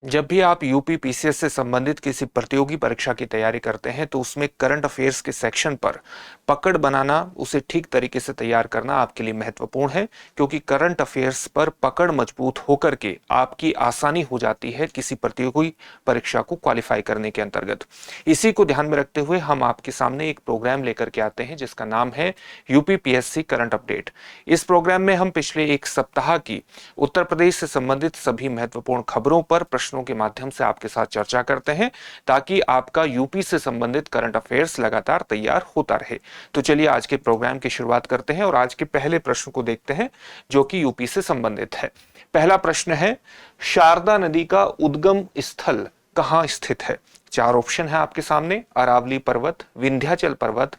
जब भी आप यूपी पीसीएस से संबंधित किसी प्रतियोगी परीक्षा की तैयारी करते हैं तो उसमें करंट अफेयर्स के सेक्शन पर पकड़ बनाना, उसे ठीक तरीके से तैयार करना आपके लिए महत्वपूर्ण है, क्योंकि करंट अफेयर्स पर पकड़ मजबूत होकर के आपकी आसानी हो जाती है किसी प्रतियोगी परीक्षा को क्वालिफाई करने के अंतर्गत। इसी को ध्यान में रखते हुए हम आपके सामने एक प्रोग्राम लेकर के आते हैं जिसका नाम है यूपीपीएससी करंट अपडेट। इस प्रोग्राम में हम पिछले एक सप्ताह की उत्तर प्रदेश से संबंधित सभी महत्वपूर्ण खबरों पर प्रश्नों के माध्यम से आपके साथ चर्चा करते हैं, ताकि आपका यूपी से संबंधित करंट अफेयर्स लगातार तैयार होता रहे। तो चलिए आज के प्रोग्राम की शुरुआत करते हैं और आज के पहले प्रश्न को देखते हैं जो कि यूपी से संबंधित है। पहला प्रश्न है, शारदा नदी का उद्गम स्थल कहां स्थित है? चार ऑप्शन है आपके सामने, अरावली पर्वत, विंध्याचल पर्वत,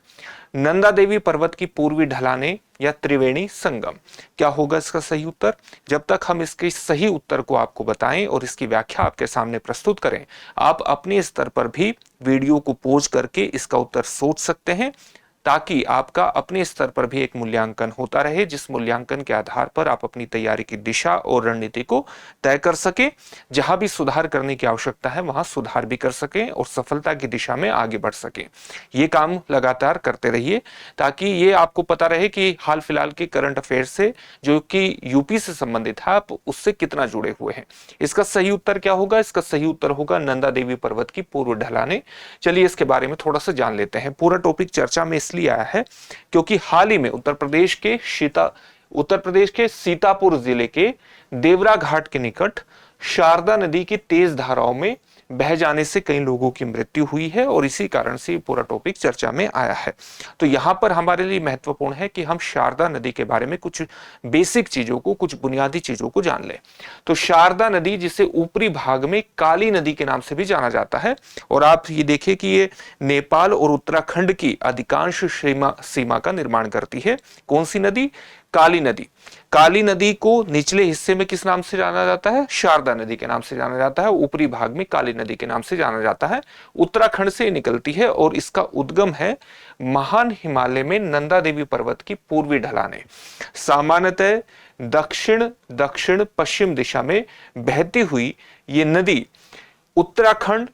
नंदा देवी पर्वत की पूर्वी ढलाने या त्रिवेणी संगम। क्या होगा इसका सही उत्तर? जब तक हम इसके सही उत्तर को आपको बताएं और इसकी व्याख्या आपके सामने प्रस्तुत करें, आप अपने स्तर पर भी वीडियो को पॉज करके इसका उत्तर सोच सकते हैं, ताकि आपका अपने स्तर पर भी एक मूल्यांकन होता रहे, जिस मूल्यांकन के आधार पर आप अपनी तैयारी की दिशा और रणनीति को तय कर सके। जहां भी सुधार करने की आवश्यकता है वहां सुधार भी कर सके और सफलता की दिशा में आगे बढ़ सके। ये काम लगातार करते रहिए, ताकि ये आपको पता रहे कि हाल फिलहाल के करंट अफेयर से जो कि यूपी से संबंधित है, आप उससे कितना जुड़े हुए हैं। इसका सही उत्तर क्या होगा? इसका सही उत्तर होगा नंदा देवी पर्वत की पूर्व ढलाने। चलिए इसके बारे में थोड़ा सा जान लेते हैं। पूरा टॉपिक चर्चा में इसलिए आया है क्योंकि हाल ही में उत्तर प्रदेश के सीतापुर जिले के देवरा घाट के निकट शारदा नदी की तेज धाराओं में बह जाने से कई लोगों की मृत्यु हुई है और इसी कारण से पूरा टॉपिक चर्चा में आया है। तो यहां पर हमारे लिए महत्वपूर्ण है कि हम शारदा नदी के बारे में कुछ बेसिक चीजों को, कुछ बुनियादी चीजों को जान लें। तो शारदा नदी, जिसे ऊपरी भाग में काली नदी के नाम से भी जाना जाता है, और आप ये देखिए कि ये नेपाल और उत्तराखंड की अधिकांश सीमा का निर्माण करती है। कौन सी नदी? काली नदी। काली नदी को निचले हिस्से में किस नाम से जाना जाता है? शारदा नदी के नाम से जाना जाता है। ऊपरी भाग में काली नदी के नाम से जाना जाता है। उत्तराखंड से निकलती है और इसका उद्गम है महान हिमालय में नंदा देवी पर्वत की पूर्वी ढलाने। सामान्यतः दक्षिण दक्षिण पश्चिम दिशा में बहती हुई ये नदी उत्तराखंड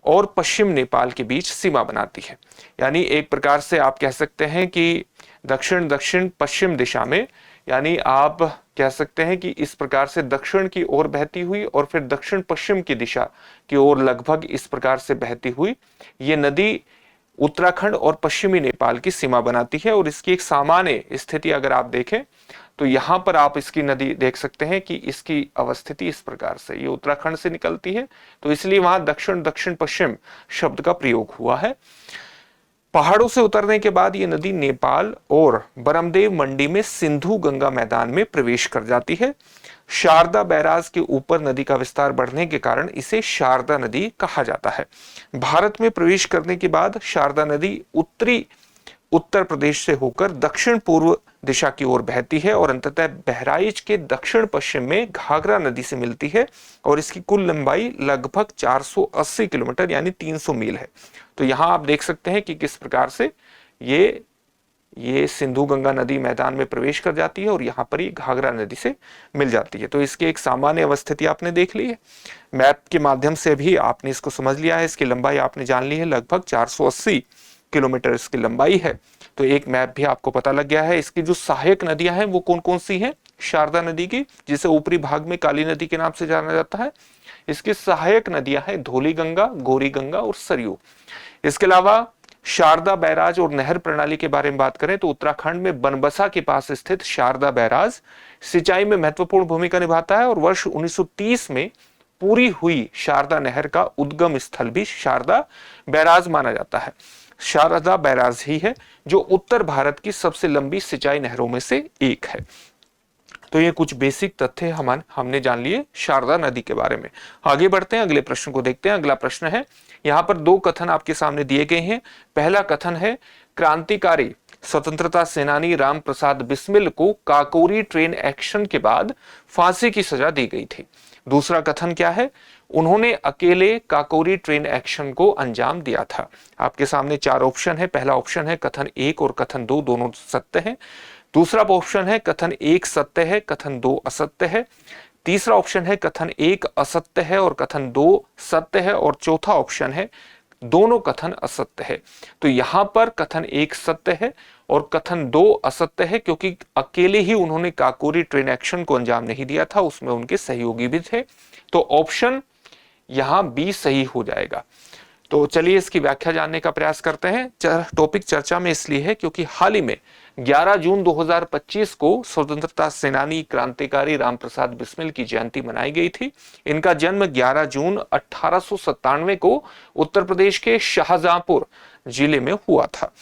और पश्चिम नेपाल के बीच सीमा बनाती है। यानी एक प्रकार से आप कह सकते हैं कि दक्षिण दक्षिण पश्चिम दिशा में, यानी आप कह सकते हैं कि इस प्रकार से दक्षिण की ओर बहती हुई और फिर दक्षिण पश्चिम की दिशा की ओर लगभग इस प्रकार से बहती हुई ये नदी उत्तराखंड और पश्चिमी नेपाल की सीमा बनाती है। और इसकी एक सामान्य स्थिति अगर आप देखें तो यहां पर आप इसकी नदी देख सकते हैं कि इसकी अवस्थिति इस प्रकार से, ये उत्तराखंड से निकलती है, तो इसलिए वहां दक्षिण दक्षिण पश्चिम शब्द का प्रयोग हुआ है। पहाड़ों से उतरने के बाद ये नदी नेपाल और बरमदेव मंडी में सिंधु गंगा मैदान में प्रवेश कर जाती है। शारदा बैराज के ऊपर नदी का विस्तार बढ़ने के कारण इसे शारदा नदी कहा जाता है। भारत में प्रवेश करने के बाद शारदा नदी उत्तरी उत्तर प्रदेश से होकर दक्षिण पूर्व दिशा की ओर बहती है और अंततः बहराइच के दक्षिण पश्चिम में घाघरा नदी से मिलती है और इसकी कुल लंबाई लगभग 480 किलोमीटर यानी 300 मील है। तो यहां आप देख सकते हैं कि किस प्रकार से ये सिंधु गंगा नदी मैदान में प्रवेश कर जाती है और यहाँ पर ये घाघरा नदी से मिल जाती है। तो इसकी एक सामान्य अवस्थिति आपने देख ली है, मैप के माध्यम से भी आपने इसको समझ लिया है। इसकी लंबाई आपने जान ली है, लगभग 480 किलोमीटर इसकी लंबाई है। तो एक मैप भी आपको पता लग गया है। इसकी जो सहायक नदियां हैं वो कौन कौन सी हैं? शारदा नदी की, जिसे ऊपरी भाग में काली नदी के नाम से जाना जाता है, इसकी सहायक नदियां हैं धौली गंगा, गौरी गंगा और सरयू। इसके अलावा शारदा बैराज और नहर प्रणाली के बारे में बात करें तो उत्तराखंड में बनबसा के पास स्थित शारदा बैराज सिंचाई में महत्वपूर्ण भूमिका निभाता है और वर्ष 1930 में पूरी हुई शारदा नहर का उद्गम स्थल भी शारदा बैराज माना जाता है। शारदा बैराज ही है जो उत्तर भारत की सबसे लंबी सिंचाई नहरों में से एक है। तो ये कुछ बेसिक तथ्य हमने जान लिए शारदा नदी के बारे में। आगे बढ़ते हैं, अगले प्रश्न को देखते हैं। अगला प्रश्न है, यहां पर दो कथन आपके सामने दिए गए हैं। पहला कथन है, क्रांतिकारी स्वतंत्रता सेनानी राम प्रसाद बिस्मिल को काकोरी ट्रेन एक्शन के बाद फांसी की सजा दी गई थी। दूसरा कथन क्या है? उन्होंने अकेले काकोरी ट्रेन एक्शन को अंजाम दिया था। आपके सामने चार ऑप्शन है। पहला ऑप्शन है कथन 1 और कथन 2 दोनों सत्य है। दूसरा ऑप्शन है कथन 1 सत्य है, कथन 2 असत्य है। तीसरा ऑप्शन है कथन 1 असत्य है और कथन 2 सत्य है, और चौथा ऑप्शन है दोनों कथन असत्य है। तो यहां पर कथन 1 सत्य है और कथन 2 असत्य है, क्योंकि अकेले ही उन्होंने काकोरी ट्रेन एक्शन को अंजाम नहीं दिया था, उसमें उनके सहयोगी भी थे। तो ऑप्शन यहां बी सही हो जाएगा। तो चलिए इसकी व्याख्या जानने का प्रयास करते हैं। टॉपिक चर्चा में इसलिए है क्योंकि हाल ही में 11 जून 2025 को स्वतंत्रता सेनानी क्रांतिकारी रामप्रसाद बिस्मिल की जयंती मनाई गई थी। इनका जन्म 11 जून 1897 को उत्तर प्रदेश के शाहजहांपुर जिले में हुआ था।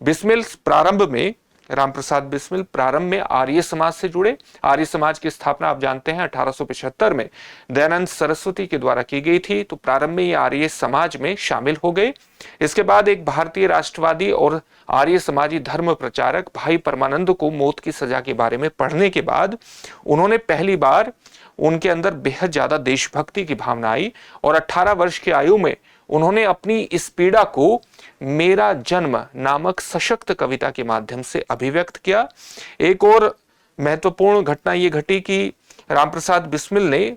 बिस्मिल प्रारंभ में रामप्रसाद बिस्मिल प्रारंभ में आर्य समाज से जुड़े। आर्य समाज की स्थापना आप जानते हैं 1875 में दयानंद सरस्वती के द्वारा की गई थी। तो प्रारंभ में ये आर्य समाज में शामिल हो गए। इसके बाद एक भारतीय राष्ट्रवादी और आर्य समाजी धर्म प्रचारक भाई परमानंद को मौत की सजा के बारे में पढ़ने के बाद उन्होंने पहली बार उनके अंदर बेहद ज्यादा देशभक्ति की भावना आई और 18 वर्ष की आयु में उन्होंने अपनी इस पीड़ा को मेरा जन्म नामक सशक्त कविता के माध्यम से अभिव्यक्त किया। एक और महत्वपूर्ण घटना यह घटी कि रामप्रसाद बिस्मिल ने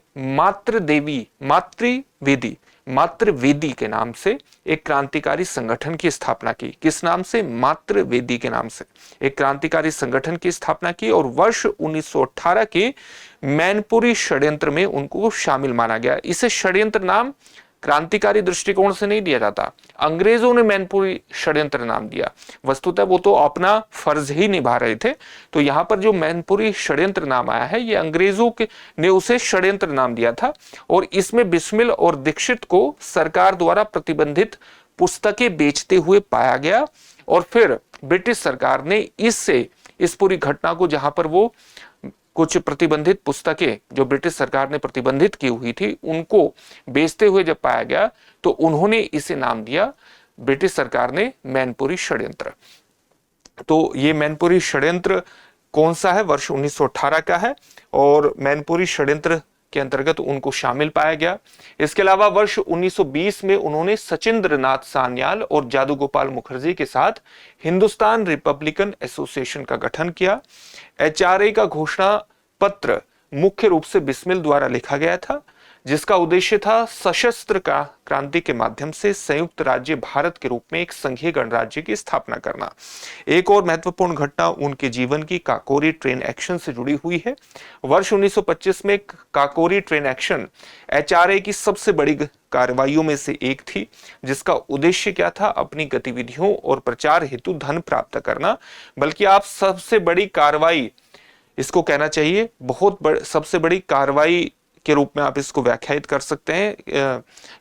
मातृवेदी के नाम से एक क्रांतिकारी संगठन की स्थापना की। किस नाम से? मातृवेदी के नाम से एक क्रांतिकारी संगठन की स्थापना की और वर्ष 1918 के मैनपुरी षड्यंत्र में उनको शामिल माना गया। इसे षड्यंत्र नाम क्रांतिकारी दृष्टिकोण से नहीं दिया जाता, अंग्रेजों ने मैनपुरी षड्यंत्र नाम दिया। वस्तुतः वो तो अपना फर्ज ही निभा रहे थे। तो यहां पर जो मैनपुरी षड्यंत्र नाम आया है, ये अंग्रेजों के ने उसे षड्यंत्र नाम दिया था और इसमें बिस्मिल और दीक्षित को सरकार द्वारा प्रतिबंधित पुस्तकें बेचते हुए पाया गया और फिर ब्रिटिश सरकार ने इस पूरी घटना को, जहां पर वो कुछ प्रतिबंधित पुस्तकें जो ब्रिटिश सरकार ने प्रतिबंधित की हुई थी उनको बेचते हुए जब पाया गया तो उन्होंने इसे नाम दिया, ब्रिटिश सरकार ने, मैनपुरी षड्यंत्र। तो ये मैनपुरी षड्यंत्र कौन सा है? वर्ष 1918 का है और मैनपुरी षड्यंत्र के अंतर्गत उनको शामिल पाया गया। इसके अलावा वर्ष 1920 में उन्होंने सचिंद्र नाथ सान्याल और जादू गोपाल मुखर्जी के साथ हिंदुस्तान रिपब्लिकन एसोसिएशन का गठन किया। HRA का घोषणा पत्र मुख्य रूप से बिस्मिल द्वारा लिखा गया था, जिसका उद्देश्य था सशस्त्र क्रांति के माध्यम से संयुक्त राज्य भारत के रूप में एक संघीय गणराज्य की स्थापना करना। एक और महत्वपूर्ण घटना उनके जीवन की काकोरी ट्रेन एक्शन से जुड़ी हुई है। वर्ष 1925 में काकोरी ट्रेन एक्शन HRA की सबसे बड़ी कार्रवाइयों में से एक थी, जिसका उद्देश्य क्या था? अपनी गतिविधियों और प्रचार हेतु धन प्राप्त करना। बल्कि आप सबसे बड़ी कार्रवाई इसको कहना चाहिए, सबसे बड़ी कार्रवाई के रूप में आप इसको व्याख्यायित कर सकते हैं,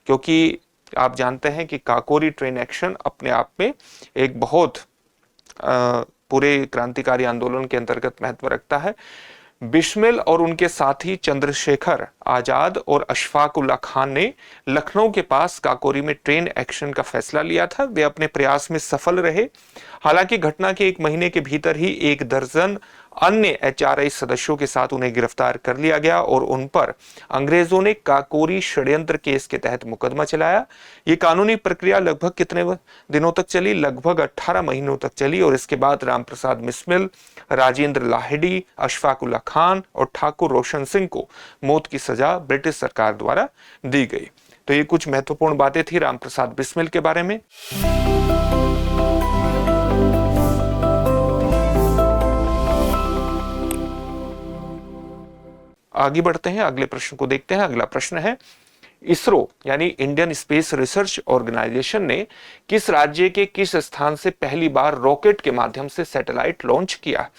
क्योंकि आप जानते हैं कि काकोरी ट्रेन एक्शन अपने आप में एक बहुत पूरे क्रांतिकारी आंदोलन के अंतर्गत महत्व रखता है। बिस्मिल और उनके साथी चंद्रशेखर आजाद और अशफाक उल्लाह खान ने लखनऊ के पास काकोरी में ट्रेन एक्शन का फैसला लिया था। वे अपने प्रयास में सफल रहे। हालांकि घटना के 1 महीने के भीतर ही 1 दर्जन अन्य HRA सदस्यों के साथ उन्हें गिरफ्तार कर लिया गया और उन पर अंग्रेजों ने काकोरी षड्यंत्र केस के तहत मुकदमा चलाया। ये कानूनी प्रक्रिया लगभग कितने दिनों तक चली? लगभग 18 महीनों तक चली और इसके बाद रामप्रसाद बिस्मिल, राजेंद्र लाहिड़ी, अशफाक उल्लाह खान और ठाकुर रोशन सिंह को मौत की सजा ब्रिटिश सरकार द्वारा दी गई। तो ये कुछ महत्वपूर्ण बातें थी रामप्रसाद बिस्मिल के बारे में। आगे बढ़ते हैं, अगले प्रश्न को देखते हैं। अगला प्रश्न है, इसरो यानी इंडियन स्पेस रिसर्च ऑर्गेनाइजेशन ने किस राज्य के किस स्थान से पहली बार रॉकेट के माध्यम से सैटेलाइट लॉन्च किया?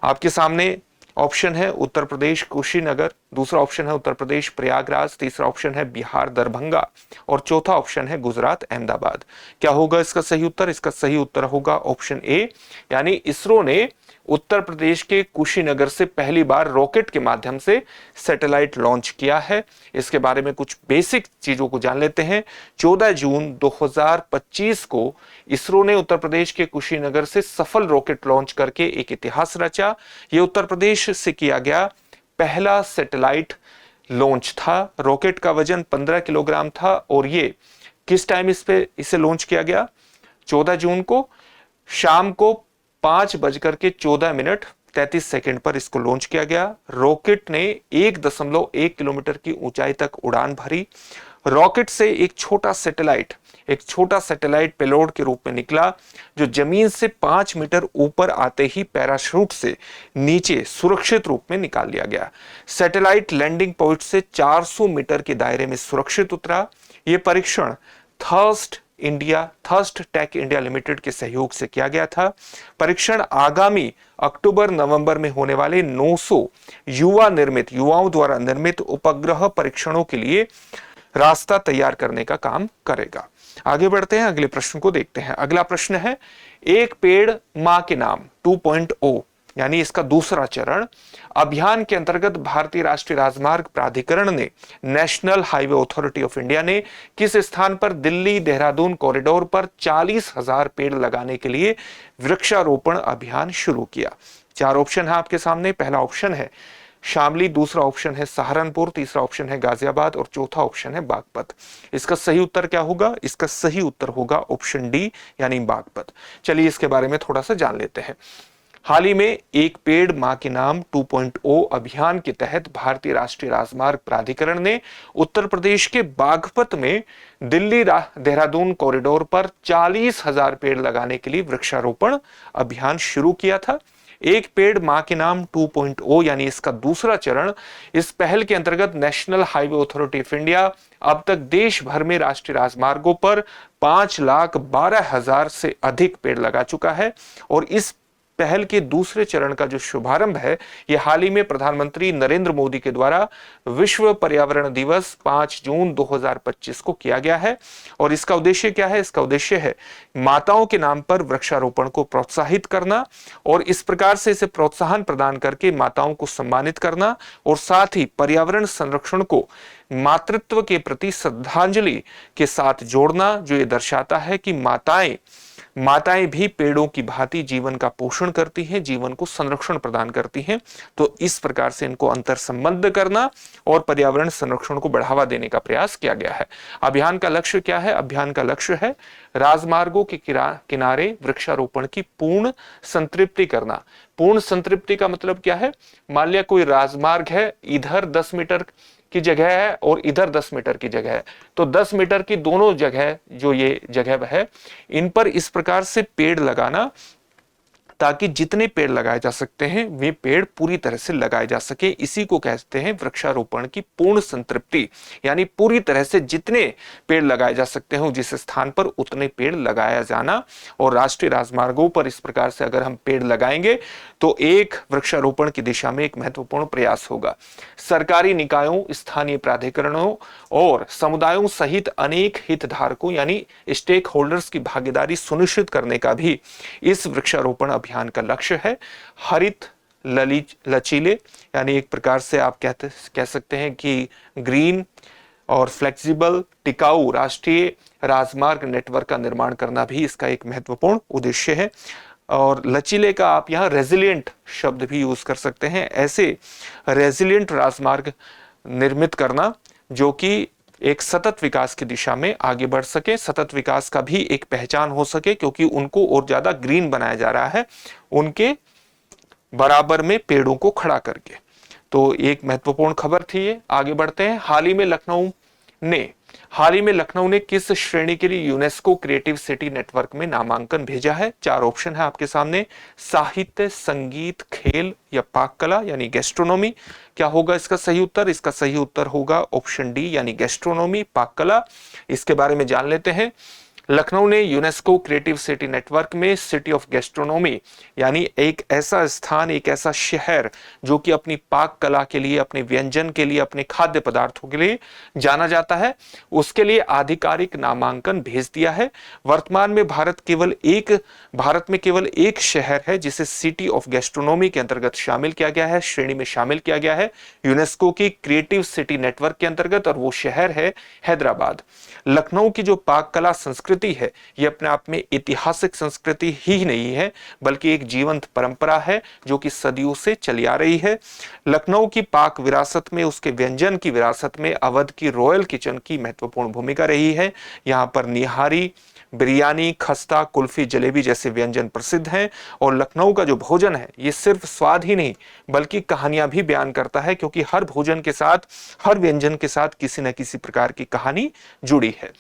आपके सामने ऑप्शन है उत्तर प्रदेश कुशीनगर, दूसरा ऑप्शन है उत्तर प्रदेश प्रयागराज, तीसरा ऑप्शन है बिहार दरभंगा और चौथा ऑप्शन है गुजरात अहमदाबाद। क्या होगा इसका सही उत्तर? इसका सही उत्तर होगा ऑप्शन ए, यानी इसरो ने उत्तर प्रदेश के कुशीनगर से पहली बार रॉकेट के माध्यम से सैटेलाइट लॉन्च किया है। इसके बारे में कुछ बेसिक चीजों को जान लेते हैं। 14 जून 2025 को इसरो ने उत्तर प्रदेश के कुशीनगर से सफल रॉकेट लॉन्च करके एक इतिहास रचा। यह उत्तर प्रदेश से किया गया पहला सैटेलाइट लॉन्च था। रॉकेट का वजन 15 किलोग्राम था और ये किस टाइम इसे लॉन्च किया गया? 14 जून को शाम को 5:14 33 सेकंड पर इसको लॉन्च किया गया। रॉकेट ने 1.1 किलोमीटर की ऊंचाई तक उड़ान भरी। रॉकेट से एक छोटा सैटेलाइट पेलोड के रूप में निकला, जो जमीन से 5 मीटर ऊपर आते ही पैराशूट से नीचे सुरक्षित रूप में निकाल लिया गया। सैटेलाइट लैंडिंग पॉइंट से 400 मीटर के दायरे में सुरक्षित उतरा। यह परीक्षण थर्स्ट टेक इंडिया लिमिटेड के सहयोग से किया गया था। परीक्षण आगामी अक्टूबर-नवंबर में होने वाले 900 युवाओं द्वारा निर्मित उपग्रह परीक्षणों के लिए रास्ता तैयार करने का काम करेगा। आगे बढ़ते हैं, अगले प्रश्न को देखते हैं। अगला प्रश्न है, एक पेड़ मां के नाम 2.0 यानी इसका दूसरा चरण अभियान के अंतर्गत भारतीय राष्ट्रीय राजमार्ग प्राधिकरण ने, national highway authority of India ने किस स्थान पर दिल्ली देहरादून कॉरिडोर पर 40,000 पेड़ लगाने के लिए वृक्षारोपण अभियान शुरू किया? 4 ऑप्शन है आपके सामने। पहला ऑप्शन है शामली, दूसरा ऑप्शन है सहारनपुर, तीसरा ऑप्शन है गाजियाबाद और चौथा ऑप्शन है बागपत। इसका सही उत्तर क्या होगा? इसका सही उत्तर होगा ऑप्शन डी यानी बागपत। चलिए इसके बारे में थोड़ा सा जान लेते हैं। हाल ही में एक पेड़ मां के नाम 2.0 अभियान के तहत भारतीय राष्ट्रीय राजमार्ग प्राधिकरण ने उत्तर प्रदेश के बागपत में दिल्ली देहरादून कॉरिडोर पर 40,000 पेड़ लगाने के लिए वृक्षारोपण अभियान शुरू किया था। एक पेड़ मां के नाम 2.0 यानी इसका दूसरा चरण, इस पहल के अंतर्गत national highway authority of India अब तक देश भर में राष्ट्रीय राजमार्गों पर 5,12,000 से अधिक पेड़ लगा चुका है। और इस पहल के दूसरे चरण का जो शुभारंभ है, यह हाल ही में प्रधानमंत्री नरेंद्र मोदी के द्वारा विश्व पर्यावरण दिवस 5 जून 2025 को किया गया है। और इसका उद्देश्य क्या है? इसका उद्देश्य है माताओं के नाम पर वृक्षारोपण को प्रोत्साहित करना और इस प्रकार से इसे प्रोत्साहन प्रदान करके माताओं को सम्मानित करना और साथ ही पर्यावरण संरक्षण को मातृत्व के प्रति श्रद्धांजलि के साथ जोड़ना, जो ये दर्शाता है कि माताएं भी पेड़ों की भांति जीवन का पोषण करती हैं, जीवन को संरक्षण प्रदान करती हैं। तो इस प्रकार से इनको अंतर संबंध करना और पर्यावरण संरक्षण को बढ़ावा देने का प्रयास किया गया है। अभियान का लक्ष्य क्या है? अभियान का लक्ष्य है राजमार्गों के किनारे वृक्षारोपण की पूर्ण संतृप्ति करना। पूर्ण संतृप्ति का मतलब क्या है? मान लिया कोई राजमार्ग है, इधर 10 मीटर की जगह है और इधर 10 मीटर की जगह है, तो 10 मीटर की दोनों जगह, जो ये जगह है, इन पर इस प्रकार से पेड़ लगाना ताकि जितने पेड़ लगाए जा सकते हैं वे पेड़ पूरी तरह से लगाए जा सके। इसी को कहते हैं वृक्षारोपण की पूर्ण संतृप्ति, यानी पूरी तरह से जितने पेड़ लगाए जा सकते हो जिस स्थान पर उतने पेड़ लगाया जाना। और राष्ट्रीय राजमार्गों पर इस प्रकार से अगर हम पेड़ लगाएंगे तो एक वृक्षारोपण की दिशा में एक महत्वपूर्ण प्रयास होगा। सरकारी निकायों, स्थानीय प्राधिकरणों और समुदायों सहित अनेक हितधारकों यानी स्टेक होल्डर्स की भागीदारी सुनिश्चित करने का भी इस वृक्षारोपण अभियान का लक्ष्य है। हरित लचीले यानी एक प्रकार से आप कह सकते हैं कि ग्रीन और फ्लेक्सिबल टिकाऊ राष्ट्रीय राजमार्ग नेटवर्क का निर्माण करना भी इसका एक महत्वपूर्ण उद्देश्य है। और लचीले का आप यहाँ रेजिलिएंट शब्द भी यूज कर सकते हैं। ऐसे रेजिलिएंट राजमार्ग निर्मित करना जो कि एक सतत विकास की दिशा में आगे बढ़ सके, सतत विकास का भी एक पहचान हो सके, क्योंकि उनको और ज्यादा ग्रीन बनाया जा रहा है उनके बराबर में पेड़ों को खड़ा करके। तो एक महत्वपूर्ण खबर थी ये। आगे बढ़ते हैं। हाल ही में लखनऊ ने किस श्रेणी के लिए यूनेस्को क्रिएटिव सिटी नेटवर्क में नामांकन भेजा है? 4 ऑप्शन है आपके सामने। साहित्य, संगीत, खेल या पाक कला यानी गैस्ट्रोनॉमी। क्या होगा इसका सही उत्तर? इसका सही उत्तर होगा ऑप्शन डी यानी गैस्ट्रोनॉमी, पाक कला। इसके बारे में जान लेते हैं। लखनऊ ने यूनेस्को क्रिएटिव सिटी नेटवर्क में सिटी ऑफ गैस्ट्रोनॉमी यानी एक ऐसा स्थान, एक ऐसा शहर जो कि अपनी पाक कला के लिए, अपने व्यंजन के लिए, अपने खाद्य पदार्थों के लिए जाना जाता है, उसके लिए आधिकारिक नामांकन भेज दिया है। वर्तमान में भारत में केवल एक शहर है जिसे सिटी ऑफ गैस्ट्रोनॉमी के अंतर्गत शामिल किया गया है, श्रेणी में शामिल किया गया है यूनेस्को की क्रिएटिव सिटी नेटवर्क के अंतर्गत, और वो शहर है हैदराबाद। लखनऊ की जो पाक कला संस्कृति है ये अपने आप में ऐतिहासिक संस्कृति ही नहीं है, बल्कि एक जीवंत परंपरा है जो कि सदियों से चली आ रही है। लखनऊ की पाक विरासत में, उसके व्यंजन की विरासत में अवध की रॉयल किचन की महत्वपूर्ण भूमिका रही है। यहाँ पर निहारी, बिरयानी, खस्ता, कुल्फी, जलेबी जैसे व्यंजन प्रसिद्ध हैं। और लखनऊ का जो भोजन है ये सिर्फ स्वाद ही नहीं बल्कि कहानियां भी बयान करता है, क्योंकि हर भोजन के साथ, हर व्यंजन के साथ किसी न किसी प्रकार की कहानी जुड़ी है।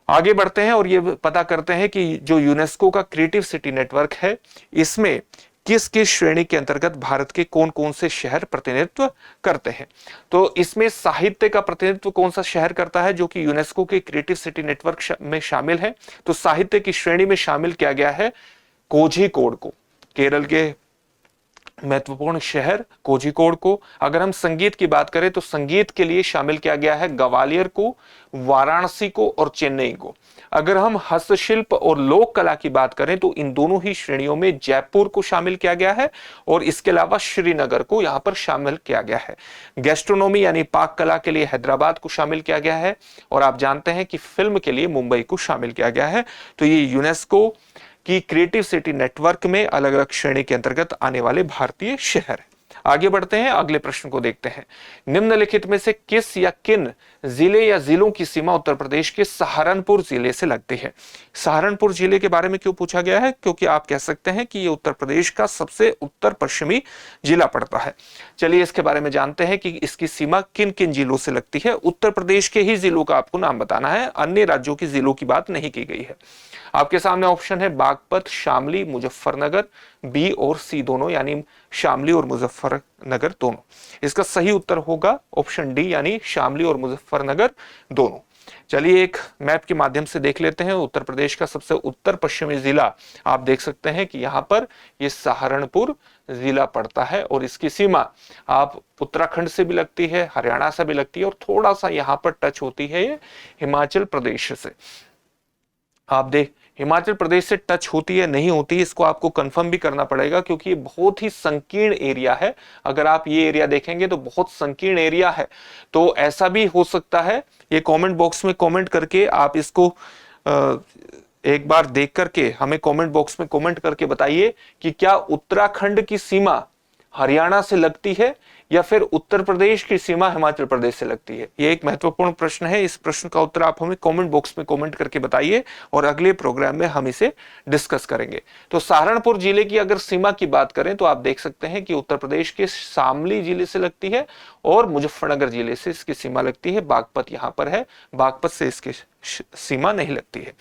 आगे बढ़ते हैं और ये पता करते हैं कि जो यूनेस्को का क्रिएटिव सिटी नेटवर्क है, इसमें किस किस श्रेणी के अंतर्गत भारत के कौन कौन से शहर प्रतिनिधित्व करते हैं। तो इसमें साहित्य का प्रतिनिधित्व कौन सा शहर करता है जो कि यूनेस्को के क्रिएटिव सिटी नेटवर्क में शामिल है। तो साहित्य की श्रेणी में शामिल किया गया है कोझिकोड को, केरल के महत्वपूर्ण शहर कोझिकोड को। अगर हम संगीत की बात करें तो संगीत के लिए शामिल किया गया है ग्वालियर को, वाराणसी को और चेन्नई को। अगर हम हस्तशिल्प और लोक कला की बात करें तो इन दोनों ही श्रेणियों में जयपुर को शामिल किया गया है और इसके अलावा श्रीनगर को यहां पर शामिल किया गया है। गैस्ट्रोनॉमी यानी पाक कला के लिए हैदराबाद को शामिल किया गया है और आप जानते हैं कि फिल्म के लिए मुंबई को शामिल किया गया है। तो ये यूनेस्को कि क्रिएटिव सिटी नेटवर्क में अलग अलग श्रेणी के अंतर्गत आने वाले भारतीय शहर हैं। आगे बढ़ते हैं, अगले प्रश्न को देखते हैं। निम्नलिखित में से किस या किन जिले या जिलों की सीमा उत्तर प्रदेश के सहारनपुर जिले से लगती है। सहारनपुर जिले के बारे में क्यों पूछा गया है, क्योंकि आप कह सकते हैं कि ये उत्तर प्रदेश का सबसे उत्तर पश्चिमी जिला पड़ता है। चलिए इसके बारे में जानते हैं कि इसकी सीमा किन किन जिलों से लगती है। उत्तर प्रदेश के ही जिलों का आपको नाम बताना है, अन्य राज्यों की जिलों की बात नहीं की गई है। आपके सामने ऑप्शन है बागपत, शामली, मुजफ्फरनगर, बी और सी दोनों, यानी शामली और मुजफ्फरनगर दोनों। इसका सही उत्तर होगा ऑप्शन डी, यानी शामली और मुजफ्फरनगर दोनों। चलिए एक मैप के माध्यम से देख लेते हैं। उत्तर प्रदेश का सबसे उत्तर पश्चिमी जिला आप देख सकते हैं कि यहां पर ये सहारनपुर जिला पड़ता है और इसकी सीमा आप उत्तराखंड से भी लगती है, हरियाणा से भी लगती है और थोड़ा सा यहां पर टच होती है ये हिमाचल प्रदेश से। आप देख हिमाचल प्रदेश से टच होती है नहीं होती, इसको आपको कंफर्म भी करना पड़ेगा क्योंकि ये बहुत ही संकीर्ण एरिया है। अगर आप ये एरिया देखेंगे तो बहुत संकीर्ण एरिया है। तो ऐसा भी हो सकता है, ये कमेंट बॉक्स में कमेंट करके आप इसको एक बार देख करके हमें कमेंट बॉक्स में कमेंट करके बताइए कि क्या उत्तराखंड की सीमा हरियाणा से लगती है या फिर उत्तर प्रदेश की सीमा हिमाचल प्रदेश से लगती है। यह एक महत्वपूर्ण प्रश्न है। इस प्रश्न का उत्तर आप हमें कमेंट बॉक्स में कमेंट करके बताइए और अगले प्रोग्राम में हम इसे डिस्कस करेंगे। तो सहारनपुर जिले की अगर सीमा की बात करें तो आप देख सकते हैं कि उत्तर प्रदेश के शामली जिले से लगती है और मुजफ्फरनगर जिले से इसकी सीमा लगती है। बागपत यहां पर है, बागपत से इसकी सीमा नहीं लगती है।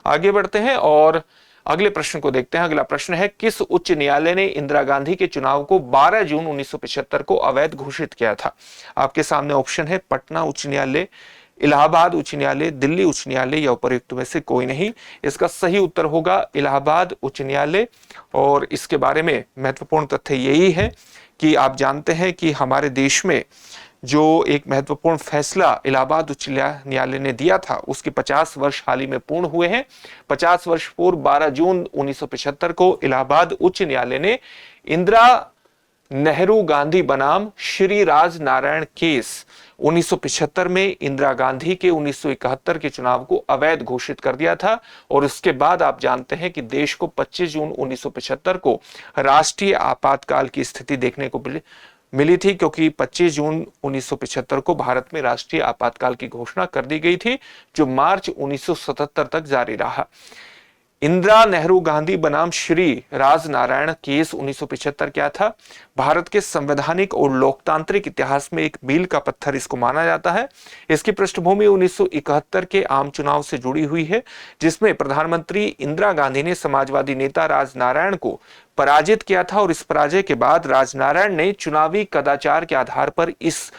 आगे बढ़ते हैं और अगले प्रश्न को देखते हैं। अगला प्रश्न है, किस उच्च न्यायालय ने इंदिरा गांधी के चुनाव को 12 जून 1975 को अवैध घोषित किया था। आपके सामने ऑप्शन है पटना उच्च न्यायालय, इलाहाबाद उच्च न्यायालय, दिल्ली उच्च न्यायालय या उपर्युक्त में से कोई नहीं। इसका सही उत्तर होगा इलाहाबाद उच्च न्यायालय। और इसके बारे में महत्वपूर्ण तथ्य यही है कि आप जानते हैं कि हमारे देश में जो एक महत्वपूर्ण फैसला इलाहाबाद उच्च न्यायालय ने दिया था उसके 50 वर्ष हाल ही में पूर्ण हुए हैं। 50 वर्ष पूर्व 12 जून 1975 को इलाहाबाद उच्च न्यायालय ने इंदिरा नेहरू गांधी बनाम श्री राज नारायण केस 1975 में इंदिरा गांधी के 1971 के चुनाव को अवैध घोषित कर दिया था। और उसके बाद आप जानते हैं कि देश को 25 जून 1975 को राष्ट्रीय आपातकाल की स्थिति देखने को मिली थी, क्योंकि 25 जून 1975 को भारत में राष्ट्रीय आपातकाल की घोषणा कर दी गई थी जो मार्च 1977 तक जारी रहा। इंदिरा नेहरू गांधी बनाम श्री राज नारायण केस 1975 क्या था? भारत के संवैधानिक और लोकतांत्रिक इतिहास में एक मील का पत्थर इसको माना जाता है। इसकी पृष्ठभूमि 1971 के आम चुनाव से जुड़ी हुई है, जिसमें प्रधानमंत्री इंदिरा गांधी ने समाजवादी नेता राजनारायण को पराजित किया था और इस पराजय के बाद राजनारायण ने चुनावी कदाचार के आधार पर इस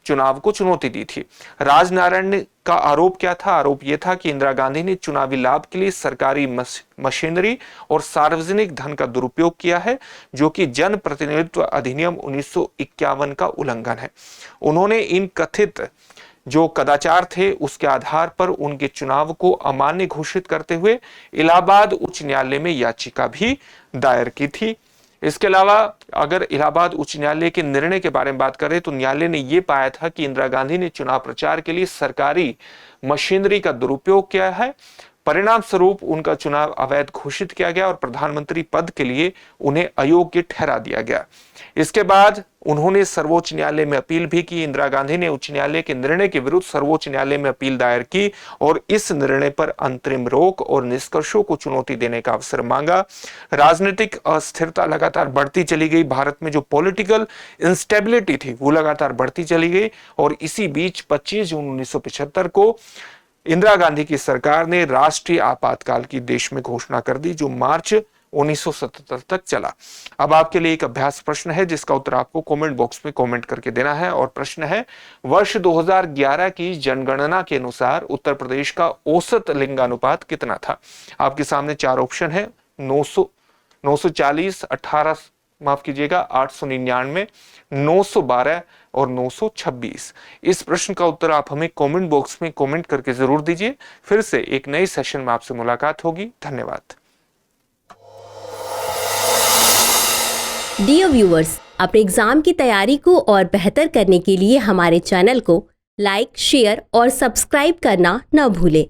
चुनाव को चुनौती दी थी। राजनारायण का आरोप क्या था? आरोप यह था कि इंदिरा गांधी ने चुनावी लाभ के लिए सरकारी मशीनरी और सार्वजनिक धन का दुरुपयोग किया है, जो कि जन प्रतिनिधित्व अधिनियम 1951 का उल्लंघन है। उन्होंने इन कथित जो कदाचार थे उसके आधार पर उनके चुनाव को अमान्य घोषित करते हुए इलाहाबाद उच्च न्यायालय में याचिका भी दायर की थी। इसके अलावा अगर इलाहाबाद उच्च न्यायालय के निर्णय के बारे में बात करें तो न्यायालय ने यह पाया था कि इंदिरा गांधी ने चुनाव प्रचार के लिए सरकारी मशीनरी का दुरुपयोग किया है, परिणाम स्वरूप उनका चुनाव अवैध घोषित किया गया और प्रधानमंत्री पद के लिए उन्हें अयोग्य ठहरा दिया गया। इसके बाद उन्होंने सर्वोच्च न्यायालय में अपील भी की। इंदिरा गांधी ने उच्च न्यायालय के निर्णय के विरुद्ध सर्वोच्च न्यायालय में अपील दायर की और इस निर्णय पर अंतरिम रोक और निष्कर्षों को चुनौती देने का अवसर मांगा। राजनीतिक अस्थिरता लगातार बढ़ती चली गई। भारत में जो पॉलिटिकल इंस्टेबिलिटी थी वो लगातार बढ़ती चली गई और इसी बीच 25 जून 1975 को इंदिरा गांधी की सरकार ने राष्ट्रीय आपातकाल की देश में घोषणा कर दी, जो मार्च 1977 तक चला। अब आपके लिए एक अभ्यास प्रश्न है जिसका उत्तर आपको कमेंट बॉक्स में कमेंट करके देना है और प्रश्न है, वर्ष 2011 की जनगणना के अनुसार उत्तर प्रदेश का औसत लिंगानुपात कितना था? आपके सामने 4 ऑप्शन है, 940, 899, 912 और 926। इस प्रश्न का उत्तर आप हमें कमेंट बॉक्स में कमेंट करके जरूर दीजिए। फिर से एक नए सेशन में आपसे मुलाकात होगी। धन्यवाद। डियर व्यूअर्स, अपने एग्जाम की तैयारी को और बेहतर करने के लिए हमारे चैनल को लाइक, शेयर और सब्सक्राइब करना न भूलें।